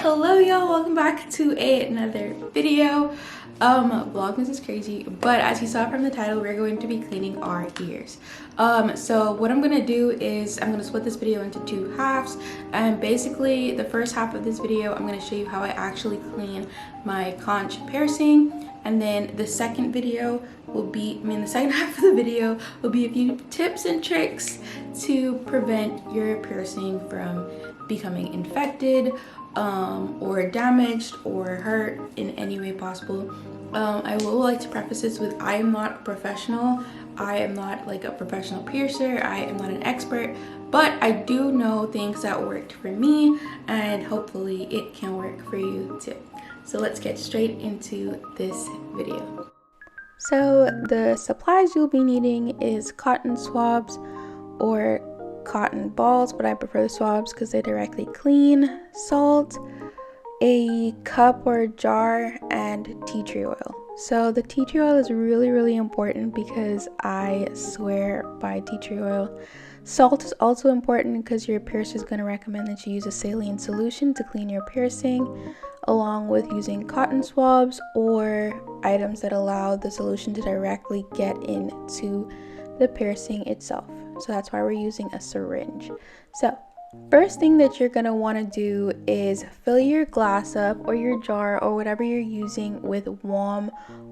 Hello y'all, welcome back to another video. Vlogmas is crazy, but as you saw from the title, we're going to be cleaning our ears. So what I'm gonna do is I'm gonna split this video into two halves, and basically the first half of this video I'm gonna show you how I actually clean my conch piercing, and then the second video will be, the second half of the video will be a few tips and tricks to prevent your piercing from becoming infected or damaged or hurt in any way possible. I will like to preface this with I am not a professional. I am not like a professional piercer. I am not an expert, but I do know things that worked for me, and hopefully it can work for you too. So let's get straight into this video. So the supplies you'll be needing is cotton swabs or cotton balls, but I prefer the swabs because they directly clean, salt, a cup or jar, and tea tree oil. So the tea tree oil is really important because I swear by tea tree oil. Salt is also important because your piercer is going to recommend that you use a saline solution to clean your piercing, along with using cotton swabs or items that allow the solution to directly get into the piercing itself. So that's why we're using a syringe. So first thing that you're going to want to do is fill your glass up or your jar or whatever you're using with warm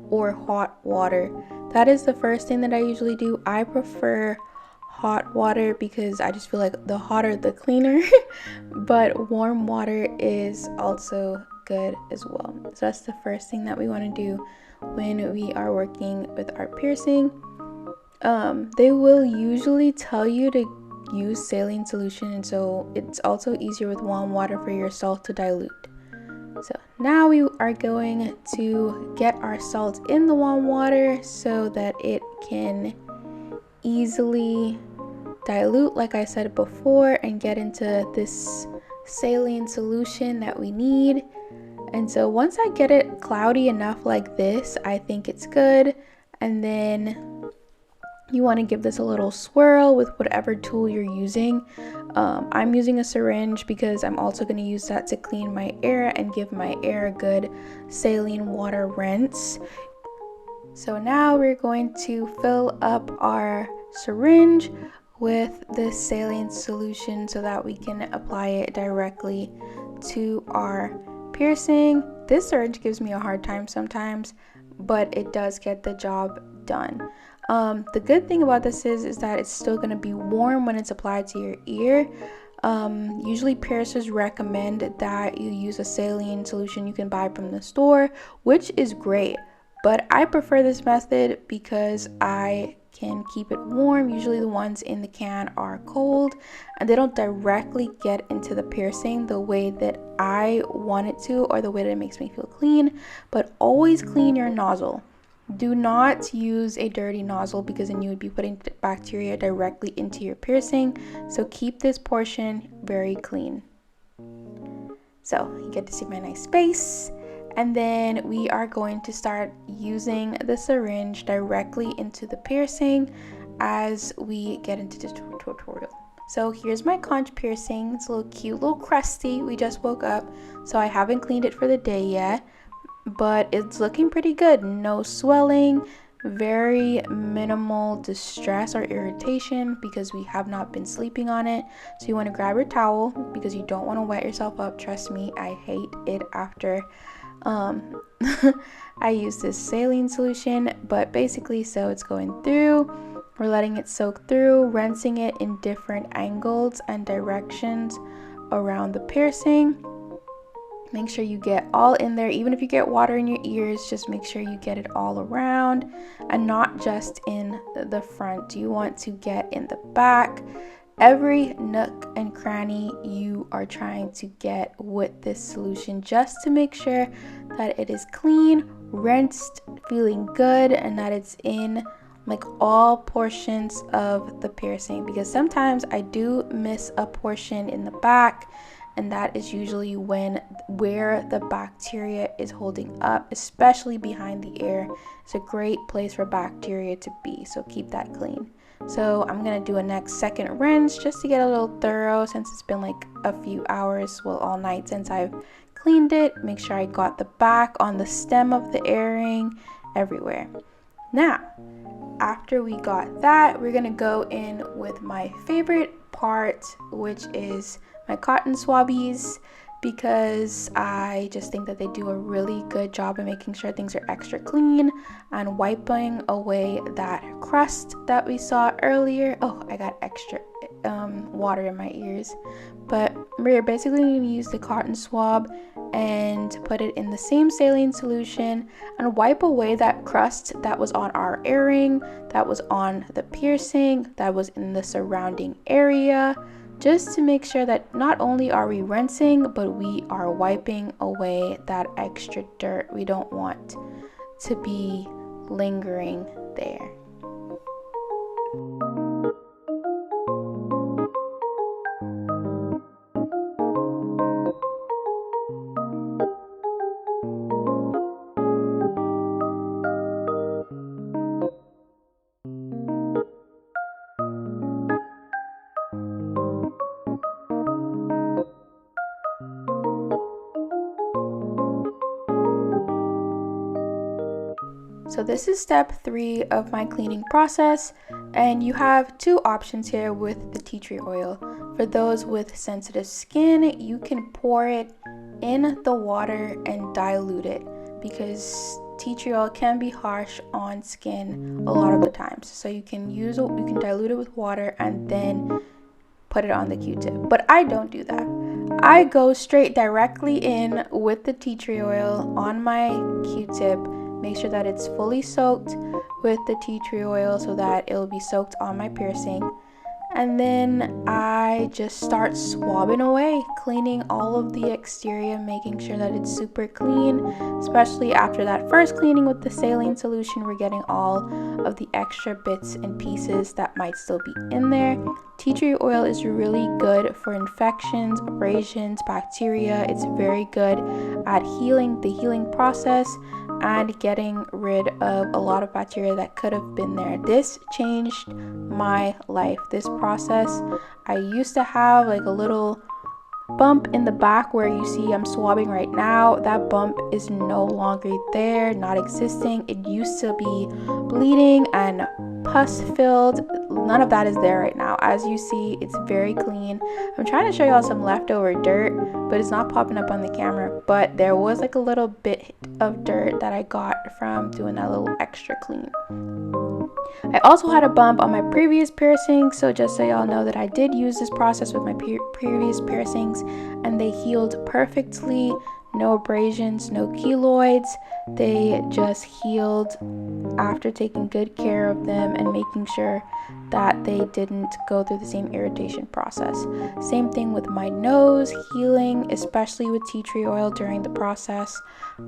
or hot water. That is the first thing that I usually do. I prefer hot water because I just feel like the hotter the cleaner, but warm water is also good as well. So that's the first thing that we want to do when we are working with our piercing. They will usually tell you to use saline solution, and so it's also easier with warm water for your salt to dilute. So now we are going to get our salt in the warm water so that it can easily dilute, like I said before, and get into this saline solution that we need. And so once I get it cloudy enough like this, I think it's good. And then you want to give this a little swirl with whatever tool you're using. I'm using a syringe because I'm also going to use that to clean my ear and give my ear a good saline water rinse. So now we're going to fill up our syringe with this saline solution so that we can apply it directly to our piercing. This syringe gives me a hard time sometimes, but it does get the job done. The good thing about this is that it's still going to be warm when it's applied to your ear. Usually piercers recommend that you use a saline solution you can buy from the store, which is great, but I prefer this method because I can keep it warm. Usually the ones in the can are cold and they don't directly get into the piercing the way that I want it to, or the way that it makes me feel clean. But always clean your nozzle. Do not use a dirty nozzle because then you would be putting bacteria directly into your piercing. So keep this portion very clean. So you get to see my nice space. And then we are going to start using the syringe directly into the piercing as we get into the tutorial. So here's my conch piercing. It's a little cute, a little crusty. We just woke up, so I haven't cleaned it for the day yet, but it's looking pretty good. No swelling, very minimal distress or irritation because we have not been sleeping on it. So you want to grab your towel because you don't want to wet yourself up. Trust me, I hate it after I use this saline solution. But basically, so it's going through, we're letting it soak through, rinsing it in different angles and directions around the piercing. Make sure you get all in there. Even if you get water in your ears, just make sure you get it all around and not just in the front. You want to get in the back. Every nook and cranny you are trying to get with this solution, just to make sure that it is clean, rinsed, feeling good, and that it's in like all portions of the piercing, because sometimes I do miss a portion in the back, and that is usually where the bacteria is holding up, especially behind the ear. It's a great place for bacteria to be, so keep that clean. So I'm gonna do a next second rinse just to get a little thorough, since it's been like a few hours, well, all night since I've cleaned it, make sure I got the back on the stem of the earring, everywhere. Now, after we got that, we're gonna go in with my favorite part, which is my cotton swabbies, because I just think that they do a really good job of making sure things are extra clean and wiping away that crust that we saw earlier. Oh, I got extra water in my ears. But we're basically going to use the cotton swab and put it in the same saline solution and wipe away that crust that was on our earring, that was on the piercing, that was in the surrounding area, just to make sure that not only are we rinsing, but we are wiping away that extra dirt we don't want to be lingering there. So this is step 3 of my cleaning process, and you have 2 options here with the tea tree oil. For those with sensitive skin, you can pour it in the water and dilute it, because tea tree oil can be harsh on skin a lot of the times. So you can dilute it with water and then put it on the Q-tip. But I don't do that. I go straight directly in with the tea tree oil on my Q-tip. Make sure that it's fully soaked with the tea tree oil so that it'll be soaked on my piercing. And then I just start swabbing away, cleaning all of the exterior, making sure that it's super clean. Especially after that first cleaning with the saline solution, we're getting all of the extra bits and pieces that might still be in there. Tea tree oil is really good for infections, abrasions, bacteria. It's very good at healing, the healing process, and getting rid of a lot of bacteria that could have been there. This changed my life. This process, I used to have like a little bump in the back where you see I'm swabbing right now. That bump is no longer there, not existing. It used to be bleeding and pus filled. None of that is there right now. As you see, it's very clean. I'm trying to show y'all some leftover dirt, but it's not popping up on the camera. But there was like a little bit of dirt that I got from doing that little extra clean. I also had a bump on my previous piercing, so just so y'all know that I did use this process with my previous piercings and they healed perfectly. No abrasions, no keloids. They just healed after taking good care of them and making sure that they didn't go through the same irritation process. Same thing with my nose, healing, especially with tea tree oil during the process.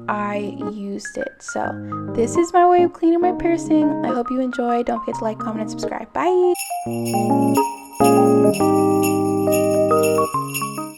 I used it. So this is my way of cleaning my piercing. I hope you enjoy. Don't forget to like, comment, and subscribe. Bye!